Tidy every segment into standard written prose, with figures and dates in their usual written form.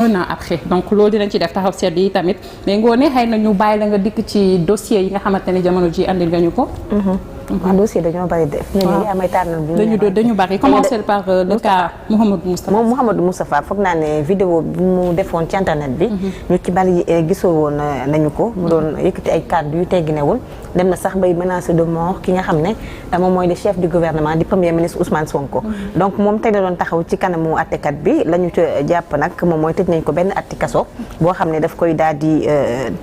un an après donc loolu dinañ ci def taxaw seetlu yi tamit mais ngoone xëy na ñu bàyyi la nga dikk ci dossier yi nga xamante ne jamono ji andil nga ñu ko. waaw dossier dañoo bari def. dañu bari commencer par le cas Mouhamadou Moustapha. moom Mouhamadou Moustapha foog naa ne vidéo bi mu defoon ci internet bi. ñu ci bari gisoo woon nañu ko. mu doon yëkkati ay kàddu yu tegginewul dem na sax bay menacer de mort ki nga xam ne moom mooy le chef du gouvernement di premier ministre Ousmane Sonko. donc moom tey la doon taxaw ci kanamu àttekat bi la ñu ca jàpp nag moom mooy tëj nañ ko benn atti kaso boo xam ne daf koy daal di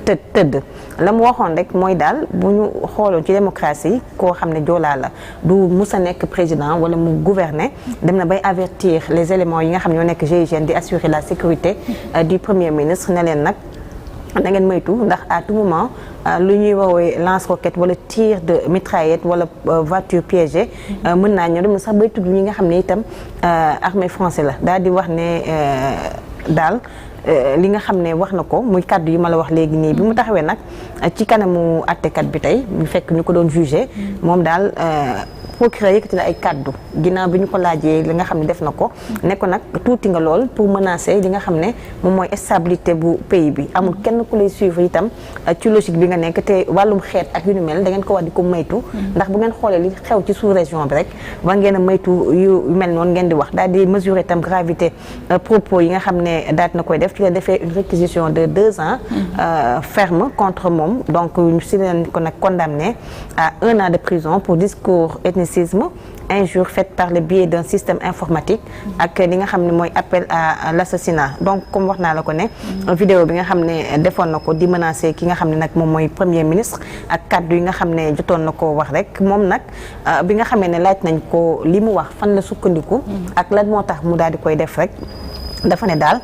tëdd la mu waxoon rek mooy daal bu ñu xooloon ci démocratie koo xam ne joolaa la du musa nekk président wala mu gouverner dem na bay avertir les éléments yi nga xam ñoo nekk GIGN di assurer la sécurité du premier ministre ne leen nag na ngeen moytu ndax à tout moment lu ñuy woowee lance-roquette wala tir de mitraillette wala voiture piégée mën naa ñëw dem sax bay tudd ñi nga xam ne itam armée français la daal di wax ne daal li nga xam ne wax na ko muy kàddu yi ma la wax léegi nii bi mu taxawee nag ci kanamu àttekat bi tey ñu fekk ñu ko doon jugé moom daal procureur yëkkati na ay kàddu ginnaaw bi ñu ko laajee li nga xam ne def na ko ne ko nag tuuti nga lool pour menacer li nga xam ne moom mooy stabilité bu pays bi amul kenn ku lay suivre itam ci logique bi nga nekk te wàllum xeet ak yu ni mel da ngeen ko wax di ko maytu ndax bu ngeen xoolee li xew ci sous région bi rek war ngeen a maytu yu mel noonu ngeen di wax daal di mesurer itam gravité propos yi nga xam ne daal na koy def ci la defee une réquisition de 2 ans ferme contre moom donc ñu si leen ko nag condamné à 1 an de prison pour discours injure faite par le biais d'un système informatique ak li nga xam ne mooy appel à l'assassinat donc comme wax naa la ko ne vidéo bi nga xam ne defoon na ko di menacer ki nga xam ne nag moom mooy premier ministre ak kaddu yi nga xam ne jotoon na ko wax rek moom nag bi nga xamee ne laaj nañ ko li mu wax fan la sukkandiku ak lan moo tax mu daal di koy def rek dafa ne daal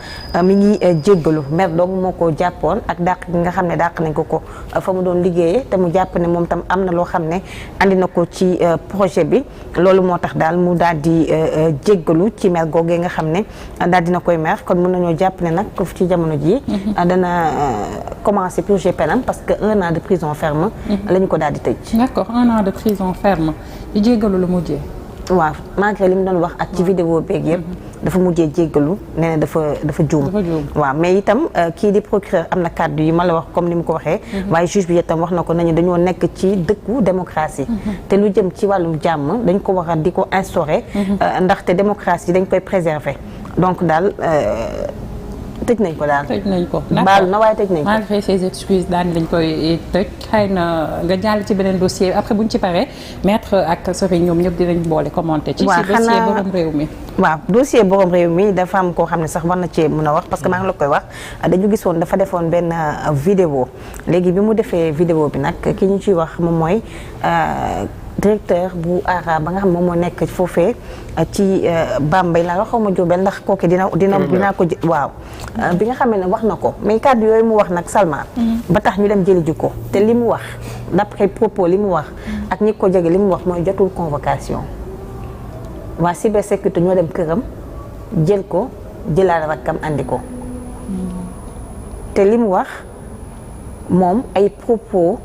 mi ngi jéggalu mer donc moo ko jàppoon ak dàq gi nga xam ne dàq nañ ko fa mu doon liggéeyee te mu jàpp ne moom tam am na loo xam ne andi na ko ci projet bi loolu moo tax daal mu daal di jéggalu ci mer googee nga xam ne daal dina koy mer kon mën nañoo jàpp ne nag ci jamono ji dana commencer purger penam parce que 1 an de prison ferme la ñu ko daal di tëj. D'accord, 1 an de prison ferme di jéggalu lu mujjee. waaw malgré li mu doon wax ak ci vidéo beeg yëpp dafa mujjee jéggalu nee na dafa juum waaw mais itam kii di procureur am na kàddu yi ma la wax comme ni mu ko waxee waaye juge bi itam wax na ko nañu dañoo nekk ci dëkku démocratie te lu jëm ci wàllum jàmm dañ ko war a di ko instaurer ndaxte démocratie dañ koy préserver donc daal tëj nañ ko daal. tëj nañ ko baal na waaye tëj nañ ko. malgré ses excuses daan lañ koy tëj xëy na nga jàll ci beneen dossier après buñ ci paree maître ak Serigne ñoom ñëpp dinañ boole commenter. ci dossier borom réew mi. waaw dossier borom réew mi dafa am koo xam ne sax war na cee mën a wax parce que maa ngi la koy wax dañu gisoon dafa defoon benn vidéo léegi bi mu defee vidéo bi nag ki ñu ciy wax moom mooy. directeur bu ARA ba nga xam moom moo nekk foofee ci Bambey laa waxaw ma Diourbel ndax kooku dinaa ko waaw bi nga xamee ne wax na ko mais kàddu yooyu mu wax nag Salma ba tax ñu dem jëli ji ko te li mu wax d'après propos li mu wax ak ñi ko jege li mu wax mooy jotul convocation waa cybersécurité ñoo dem këram jël ko jëlaat rakkam andi ko te li mu wax moom ay propos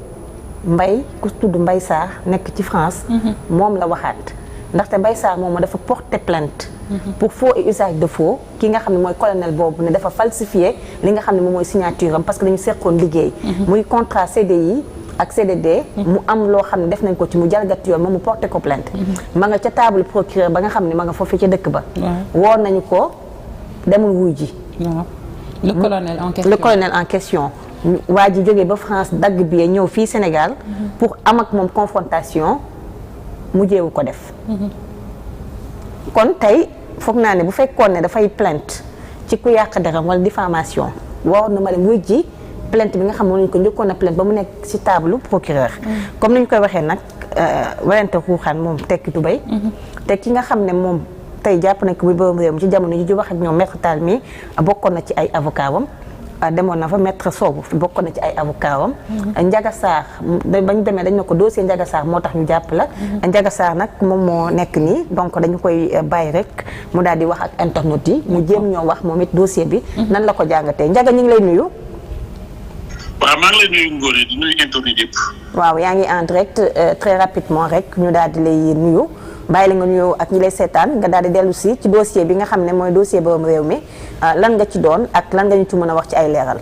Mbaye ku tudd Mbaye Sarr nekk ci France moom la waxaat ndaxte Mbaye Sarr moom dafa porter plainte pour faux et usage de faux ki nga xam ne mooy colonel boobu ne dafa falsifié li nga xam ne moom mooy signature am parce que dañu seqoon liggéey muy contrat CDI ak CDD mu am loo xam ne def nañ ko ci mu jalgati yoon moom mu porté ko plainte ma nga ca table procureur ba nga xam ne ma nga foofu ca dëkk ba woon nañu ko demul wuy ji le colonel en question waa ji jógee ba France dagg bi ñëw fii Sénégal pour am ak moom confrontation mujjeewu ko def kon tey foog naa ne bu fekkoon ne dafay plainte ci ku yàq deram wala diffamation war na ma dem wuy ji plainte bi nga xam ne nañu ko njëkkoon a plainte ba mu nekk ci table procureur comme ni ñu koy waxee nag werante xuuxaan moom tekki du bay te ki nga xam ne moom tey jàpp nañ ko bu borom réew mi ci jamono ji wax ak ñoom maître Tall mi bokkoon na ci ay avocat wam demoon na fa maître Sow bokk na ci ay avocat wam Ndiaga Sarr bañ demee dañ ne ko dossier Ndiaga Sarr moo tax ñu jàpp la Ndiaga Sarr nag moom moo nekk nii donc dañu koy bàyyi rek mu daal di wax ak internautes yi mu jéem ñoo wax moom it dossier bi nan la ko jàngatee Ndiaga ñu ngi lay nuyu. waaw maa ngi lay nuyu Ngoné di nuyu internautes yëpp. waaw yaa ngi en direct très rapidement rek ñu daal di lay nuyu bàyyi la nga nuyoo ak ñi lay seetaan nga daal di dellu si ci dossier bi nga xam ne mooy dossier borom réew mi lan nga ci doon ak lan nga ñu ci mën a wax ci ay leeral.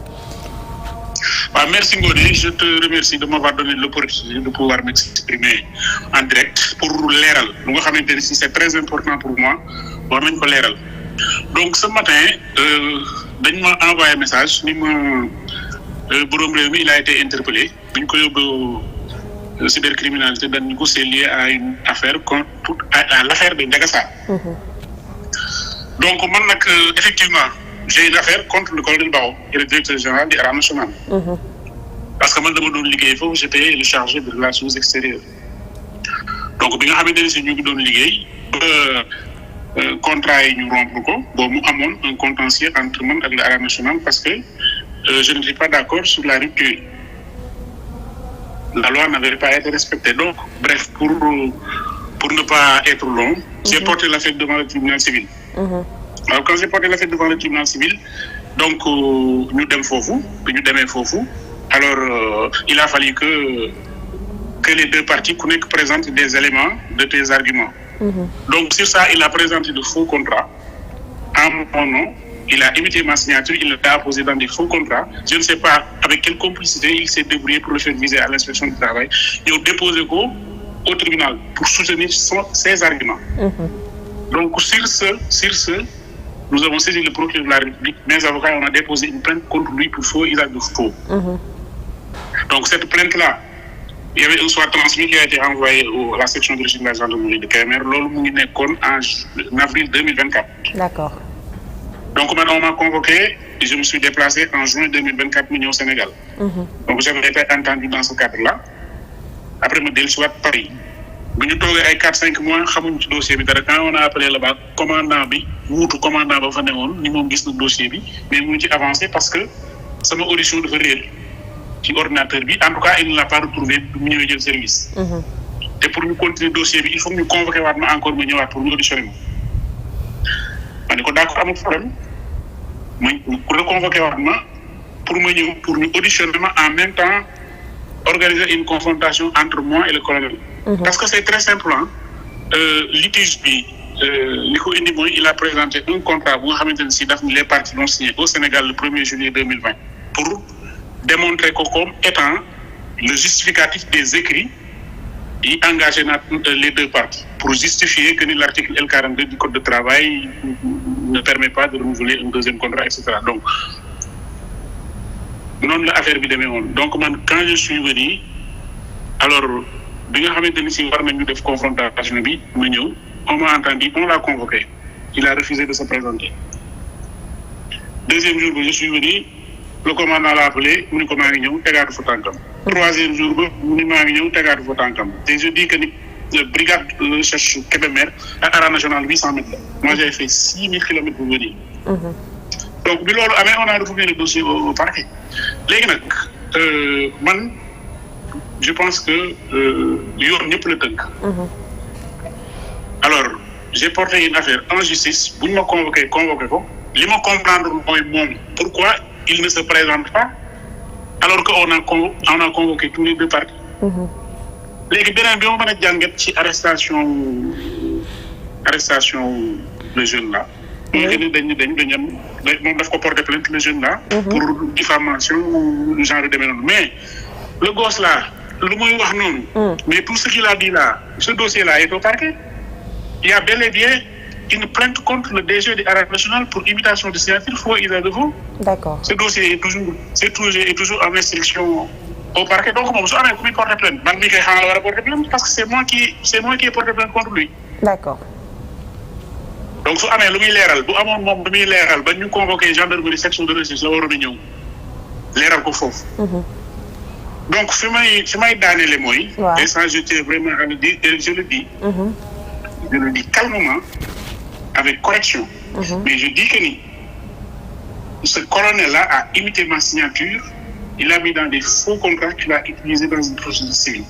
waaw merci Ngoné, je te remercie de m'avoir donné l'opportunité de pouvoir m'exprimer en direct pour leeral lu nga xamante ne si c'est très important pour moi war nañ ko leeral. Donc ce matin dañ ma envoyé message ni ma borom réew mi il a été interpellé bu ñu ko yóbbu cybercriminalité dañ ko c'est lié à une affaire à l'affaire de Ndiaga Sarr. Donc man nag effectivement j'ai une affaire contre le colonel Bao qui est le directeur général du Arame national. Parce que man dama doon liggéey foofu j'étais le chargé de relations extérieures. Donc bi nga xamante ne si ñu ngi doon liggéey ba contrat yi ñu rompre ko boobu mu amoon un contentieux entre man ak le Arame national parce que je ne suis pas d'accord sur la rupture. La loi n'avait pas été respectée. Donc bref, pour ne pas être long, j'ai porté l'affaire devant le tribunal civil. Alors quand j'ai porté l'affaire devant le tribunal civil, donc ñu dem foofu bi ñu demee foofu alors il a fallu que les deux parties ku nekk présentent des éléments de tes arguments. Donc sur ça il a présenté de faux contrats en mon nom. Il a imité ma signature, il l'a apposé dans des faux contrats. Je ne sais pas avec quelle complicité il s'est débrouillé pour le faire viser à l'inspection du travail. Il a déposé au tribunal pour soutenir ses arguments. Donc sur ce, nous avons saisi le procureur de la République. Mes avocats, on a déposé une plainte contre lui pour faux usage de faux. Donc cette plainte-là, il y avait un soit transmis qui a été envoyé à la section de recherche de la gendarmerie de Kébémer. Loolu mu ngi nekkoon en avril 2024. D'accord. Donc maintenant on m'a convoqué et je me suis déplacé en juin 2024 mu ñëw Sénégal. Donc j'avais été entendu dans ce cadre-là. Après ma dellusiwaat Paris. bu ñu toogee ay 4-5 mois xamuñ ci dossier bi dara quand on a appelé là-bas commandant bi wuutu commandant ba fa newoon ni moom gis na dossier bi mais mu ngi ci avancé parce que sama audition dafa réer ci ordinateur bi en tout cas il ne l'a pas retrouvé bu mu ñëwee jël service. te pour ñu continuer dossier bi il faut que ñu convoqué waat ma encore ma ñëwaat pour ñu auditionner ma. ma ne ko d'accord amul problème ma reconvoqué waat ma pour ma ñëw pour ñu auditionner ma en même temps organiser une confrontation entre moi et le colonel. Parce que c'est très simple litige bi li ko indi mooy il a présenté un contrat bu nga xamante ne si daf les parties l'ont signé au Sénégal le 1er juillet 2020 pour démontrer ko comme étant le justificatif des écrits yi engagé na les deux parties pour justifier que ni l'article L42 du code de travail ne permet pas de renouveler un deuxième contrat etc. Donc noonu la affaire bi demee woon donc man quand je suis venu alors bi nga xamante ni si war nañu def confrontation bi ma ñëw on m'a entendu on l'a convoqué il a refusé de se présenter. Deuxième jour ba je suis venu le commandant l'a appelé mu ni ko maa ngi ñëw tegaatu fa tànkam. Troisième jour ba mu ni maa ngi ñëw tegaatu fa tànkam et je dis que ni brigade de recherche Kébémer ak Arame national 800 mètres la moi j'ai fait 6000 kilomètres pour venir. Donc bi loolu amee on a refouillé le dossier au parquet léegi nag man je pense que yoon ñëpp la tënk. Alors j'ai porté une affaire en justice bu ñu ma convoqué ko li ma comprendre mooy moom pourquoi il ne se présente pas alors que on a convoqué tous les deux parties. léegi beneen bi ma mën a jàngat ci arrestation le jeune là. mooy que ni dañu am moom daf ko porter plainte le jeune là. pour diffamation ou genre de demee noonu mais le gosse là lu muy wax noonu. mais tout ce qu'il a dit là ce dossier là est au parquet. Il y a bel et bien une plainte contre le DG de Arame national pour imitation de signature faux usage de faux. D'accord. Ce dossier est toujours en instruction au parquet donc moom su amee ku muy porter plainte man mii kay xaaral war a porter plainte parce que c'est moi qui ai porté plainte contre lui. D'accord. Donc su amee lu muy leeral bu amoon moom lu muy leeral ba ñu convoqué gendarmerie section de recherche la waroon a ñëw leeral ko foofu. Donc fi may daaneele mooy. waaw et ça je tiens vraiment à le dire et je le dis. Je le dis calmement avec correction. Mais je dis que ni ce colonel-là a imité ma signature. Il l'a mis dans des faux contrats qu'il a utilisés dans une procédure civile.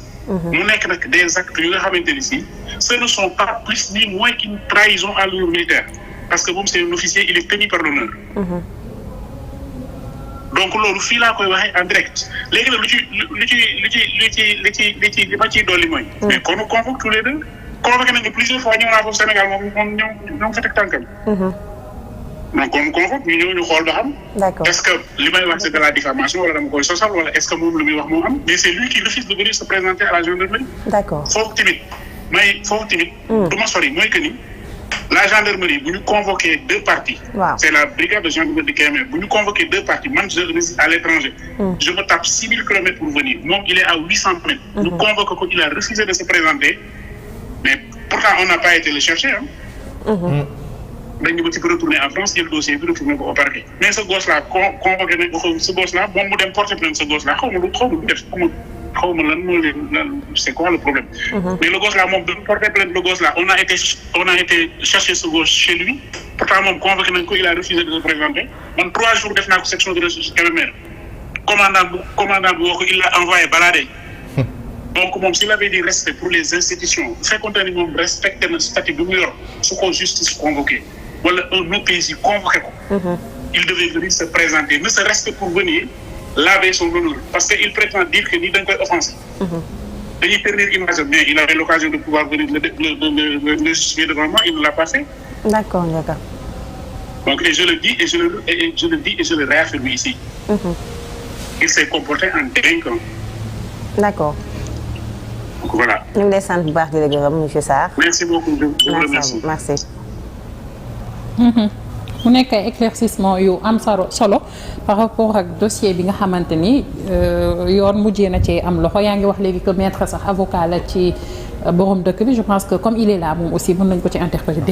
mu nekk nag des actes yu nga xamante ni si ce ne sont pas plus ni moins qu'une trahison à l'honneur militaire parce que moom c'est un officier il est tenu par l'honneur. Donc loolu fii laa koy waxee en direct léegi nag li ma ciy dolli mooy. mais qu'on nous convoque tous les deux convoqué nañu plusieurs fois ñëw naa foofu Sénégal moom ñoo fa teg tànkam. donc kon convoque ñu ñëw ñu xool ba xam. d'accord est-ce que li may wax c'est de la diffamation wala dama koy sosal wala est-ce que moom lu muy wax moo am mais c'est lui qui refuse de venir se présenter à la gendarmerie. d'accord foofu tamit du ma sori mooy que ni la gendarmerie bu ñu convoqué deux parties. waaw c'est la brigade de gendarmerie de Kébémer bu ñu convoqué deux parties man je réside à l'étranger. je me tape 6000 kilomètres pour venir moom il est à 800 kilomètres. ñu convoqué ko il a refusé de se présenter mais pourtant on n'a pas été le chercher dañu ba ci retourner en France jël dossier bi retourner ko au parquet mais ce gosse là convoqué nañ ko ce gosse là moom mu dem porter plainte ce gosse là xaw ma lu def xaw ma lan moo leen c'est quoi le problème. mais le gosse là moom dañu porter plainte le gosse là on a été chercher ce gosse chez lui pourtant moom convoqué nañ ko il a refusé de se présenter man 3 jours def naa ko section de recherche Kébémer commandant bi woo ko il l'a envoyé balader. donc moom s'il avait dit respect pour les institutions bu fekkoon ne moom respecté na statut bi mu yor su ko justice convoqué wala un OPJ convoqué ko. il devait venir se présenter ne serait-ce que pour venir laver son honneur parce que il prétend dire que ni dañ koy offensé. dañuy ternir image mais il avait l'occasion de pouvoir venir le justifier devant moi il ne l'a pas fait. d'accord d'accord. donc et je le dis et je le réaffirme ici. il s'est comporté en délinquant. d'accord. donc voilà. ñu ngi lay sant bu baax di la gërëm monsieur Sarr. merci beaucoup je vous remercie. merci. mu nekk ay éclaircissement yu am solo par rapport ak dossier bi nga xamante ni yoon mujjee na cee am loxo yaa ngi wax léegi que maître sax avocat la ci borom dëkk bi je pense que comme il est là moom aussi mën nañ ko ci interpeller